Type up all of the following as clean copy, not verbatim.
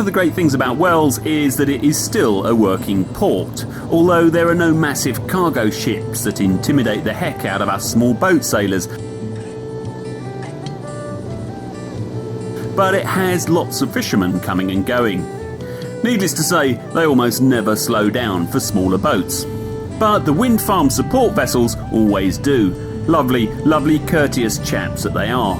of the great things about Wells is that it is still a working port, although there are no massive cargo ships that intimidate the heck out of us small boat sailors. But it has lots of fishermen coming and going. Needless to say, they almost never slow down for smaller boats. But the wind farm support vessels always do. Lovely, lovely courteous chaps that they are.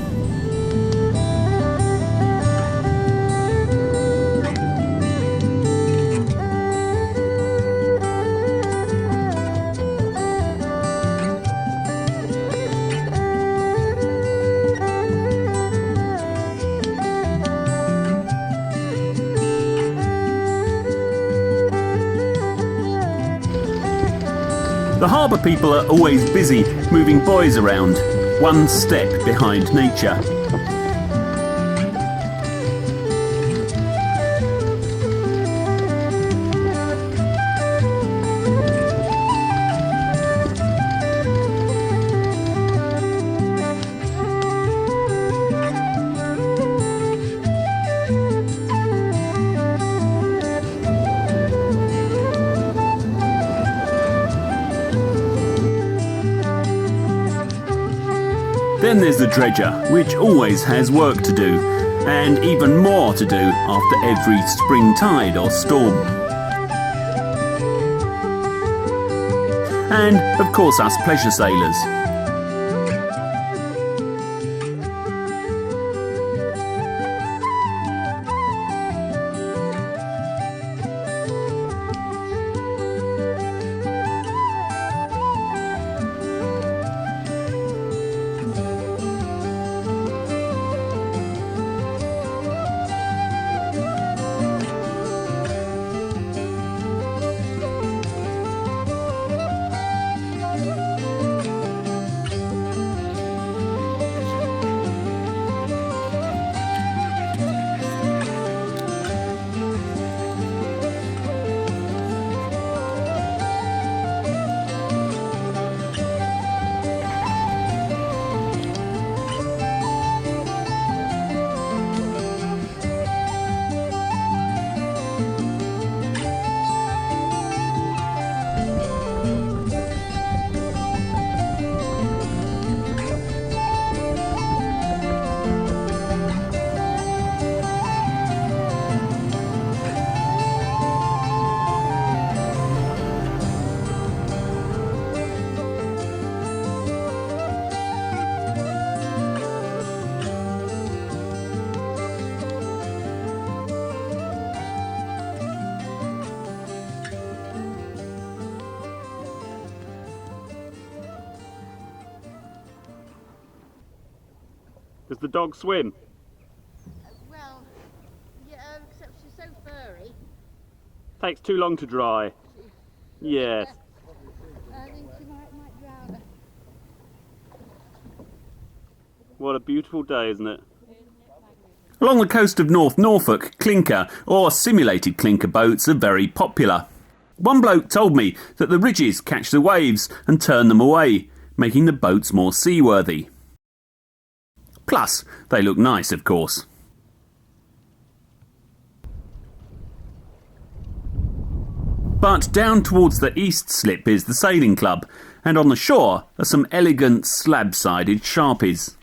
The harbour people are always busy moving buoys around, one step behind nature. Then there's the dredger, which always has work to do, and even more to do after every spring tide or storm. And, of course, us pleasure sailors. Does the dog swim? Well, yeah, except she's so furry. Takes too long to dry. Yes. I think she might drown her. What a beautiful day, isn't it? Along the coast of North Norfolk, clinker or simulated clinker boats are very popular. One bloke told me that the ridges catch the waves and turn them away, making the boats more seaworthy. Plus, they look nice, of course. But down towards the east slip is the sailing club, and on the shore are some elegant slab-sided Sharpies.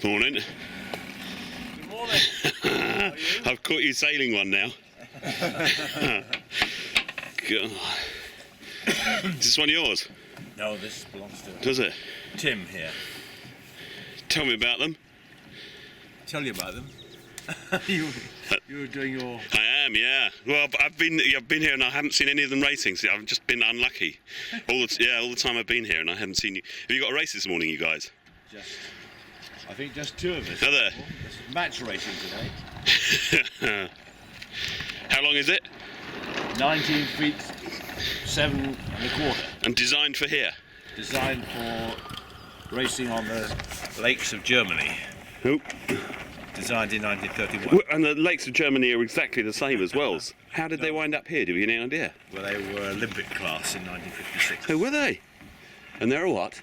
Morning. Good morning. How are you? I've caught you sailing one now. God. Is this one yours? No, this belongs to Does it? Tim here. Tell me about them. Tell you about them. you were doing your... I am, yeah. Well, I've been here and I haven't seen any of them racing. So I've just been unlucky. All the time I've been here and I haven't seen you. Have you got a race this morning, you guys? I think just two of us. Are there? It's match racing today. How long is it? 19 feet 7 1/4. And designed for here? Designed for racing on the lakes of Germany. Oop. Designed in 1931. And the lakes of Germany are exactly the same as Wells. How did they wind up here? Do you have any idea? Well, they were Olympic class in 1956. Who were they? And they're a what?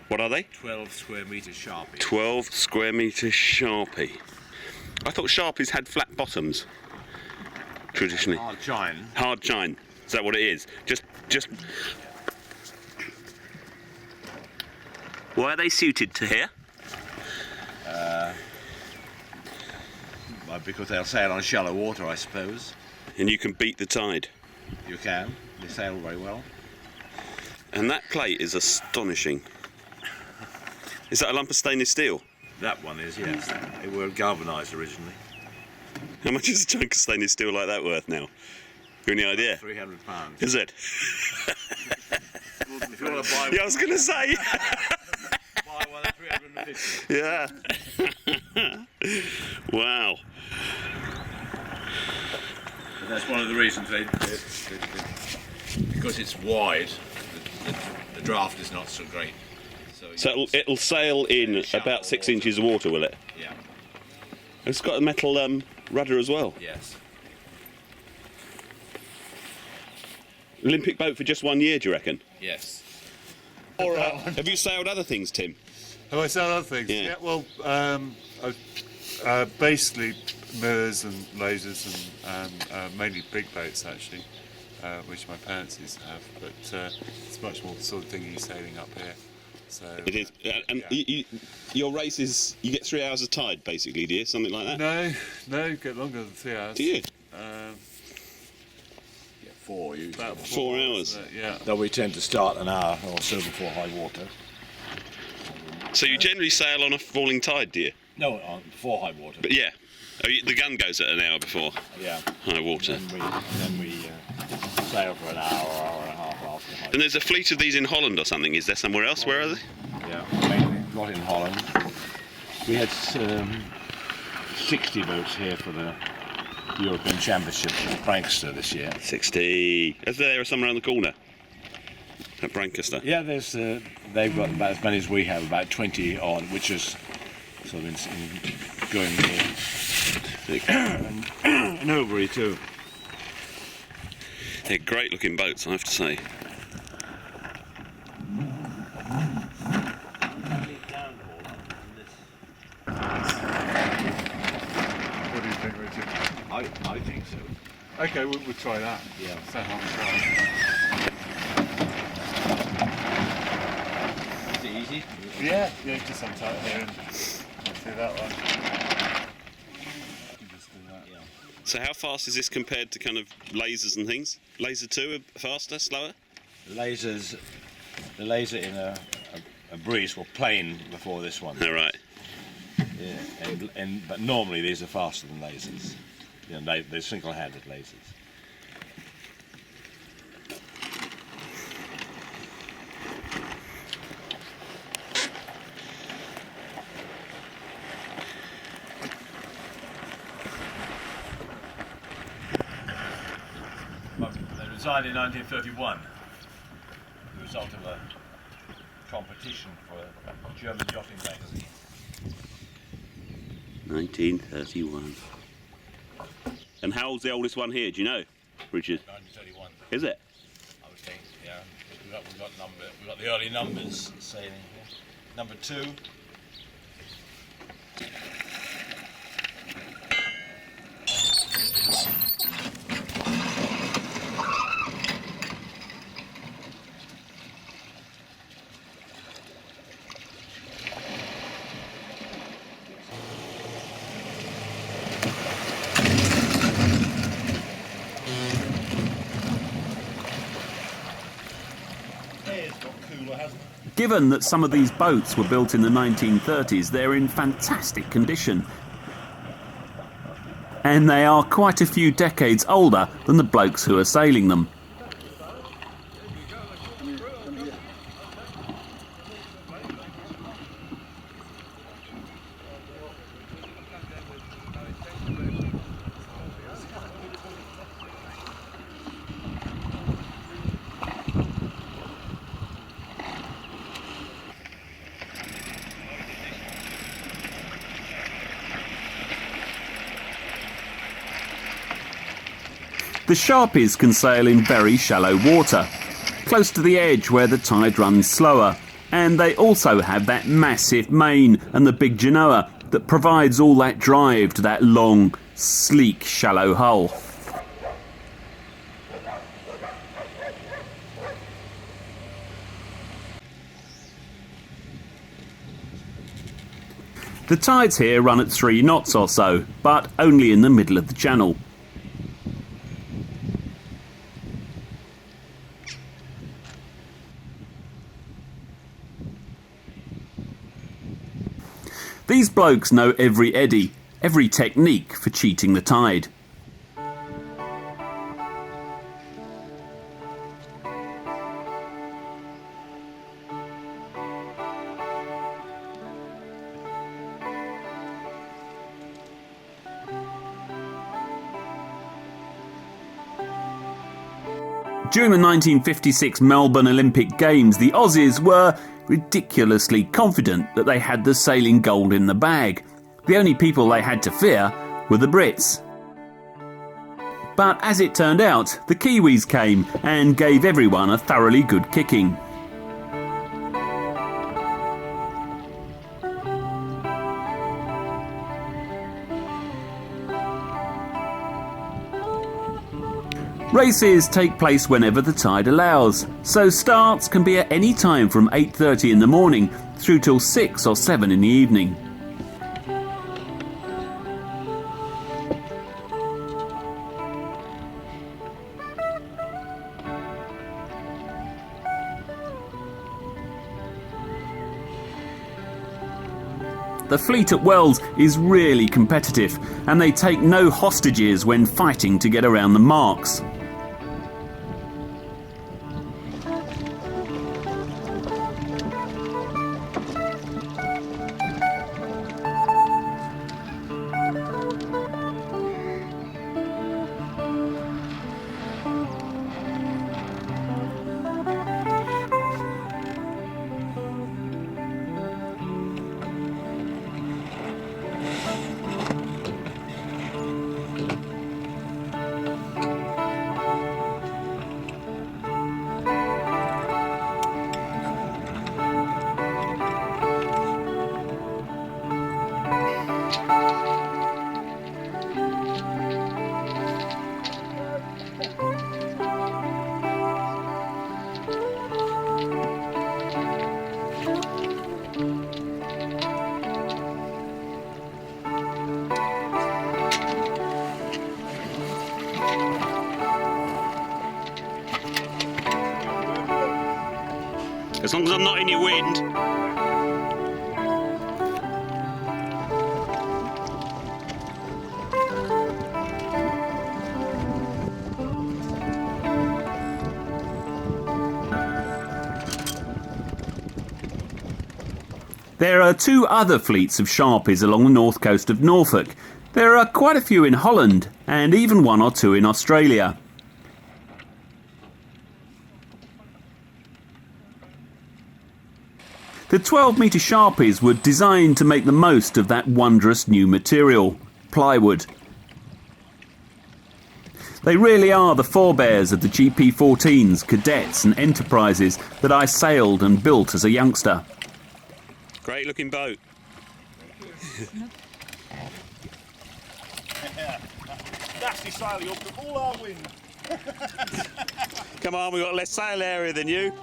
What are they? 12 square metre Sharpie. 12 square metre Sharpie. I thought Sharpies had flat bottoms. Traditionally. Hard chine. Hard chine. Is that what it is? Just. Why are they suited to here? Well, because they'll sail on shallow water, I suppose. And you can beat the tide. You can. They sail very well. And that plate is astonishing. Is that a lump of stainless steel? That one is, yes. They were galvanised originally. How much is a chunk of stainless steel like that worth now? You any idea? £300. Is it? If you want to buy Yeah, I was going to say. buy one at 350. Yeah. Wow. And that's one of the reasons because it's wide, the draft is not so great. So it'll sail in about 6 inches of water, will it? Yeah. It's got a metal rudder as well. Yes. Olympic boat for just 1 year, do you reckon? Yes. Or have you sailed other things, Tim? Have I sailed other things? Yeah. Well, basically mirrors and lasers and mainly big boats actually, which my parents used to have. But it's much more the sort of thing you're sailing up here. So It is. And yeah. your races, you get 3 hours of tide, basically, do you? Something like that? No, get longer than 3 hours. Do you? Yeah, 4 usually. About 4 hours. Yeah. Though we tend to start an hour or so before high water. So you generally sail on a falling tide, do you? No, before high water. But yeah. The gun goes at an hour before Yeah. high water. Then we sail for an hour and a half after high water. And there's a fleet of these in Holland or something. Is there somewhere else? Where are they? Yeah, mainly not in Holland. We had 60 boats here for the European Championships in Brancaster this year. 60. Is there somewhere around the corner? At Brancaster? Yeah, there's they've got about as many as we have, about 20 odd, which is sort of going and Overy too. They're great looking boats, I have to say. What do you think, Richard? I think so. Okay, we'll try that. Yeah. So how we try. Is it easy? Yeah, just untie it here and let's do that one. Just do that. Yeah. So how fast is this compared to kind of lasers and things? Laser 2 are faster, slower? The laser in a breeze will plane before this one. All right. Yeah, but normally these are faster than lasers. You know, they're single-handed lasers. They resigned in 1931, the result of a competition for a German yachting magazine. 1931. And how old's the oldest one here, do you know, Richard? 1931. Is it? I would think, yeah. We've got the early numbers sailing here. Number 2. Given that some of these boats were built in the 1930s, they're in fantastic condition. And they are quite a few decades older than the blokes who are sailing them. The Sharpies can sail in very shallow water, close to the edge where the tide runs slower, and they also have that massive main and the big genoa that provides all that drive to that long, sleek, shallow hull. The tides here run at 3 knots or so, but only in the middle of the channel. These blokes know every eddy, every technique for cheating the tide. During the 1956 Melbourne Olympic Games, the Aussies were ridiculously confident that they had the sailing gold in the bag. The only people they had to fear were the Brits. But as it turned out, the Kiwis came and gave everyone a thoroughly good kicking. Races take place whenever the tide allows, so starts can be at any time from 8:30 in the morning through till 6 or 7 in the evening. The fleet at Wells is really competitive, and they take no hostages when fighting to get around the marks. As long as I'm not in your wind. There are 2 other fleets of Sharpies along the north coast of Norfolk. There are quite a few in Holland, and even 1 or 2 in Australia. The 12-metre Sharpies were designed to make the most of that wondrous new material, plywood. They really are the forebears of the GP14s, Cadets and Enterprises that I sailed and built as a youngster. Great looking boat. Nasty sail, you'll put all our wind. Come on, we've got less sail area than you.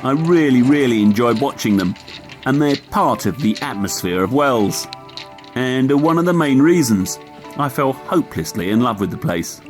I really enjoyed watching them, and they're part of the atmosphere of Wells, and are one of the main reasons I fell hopelessly in love with the place.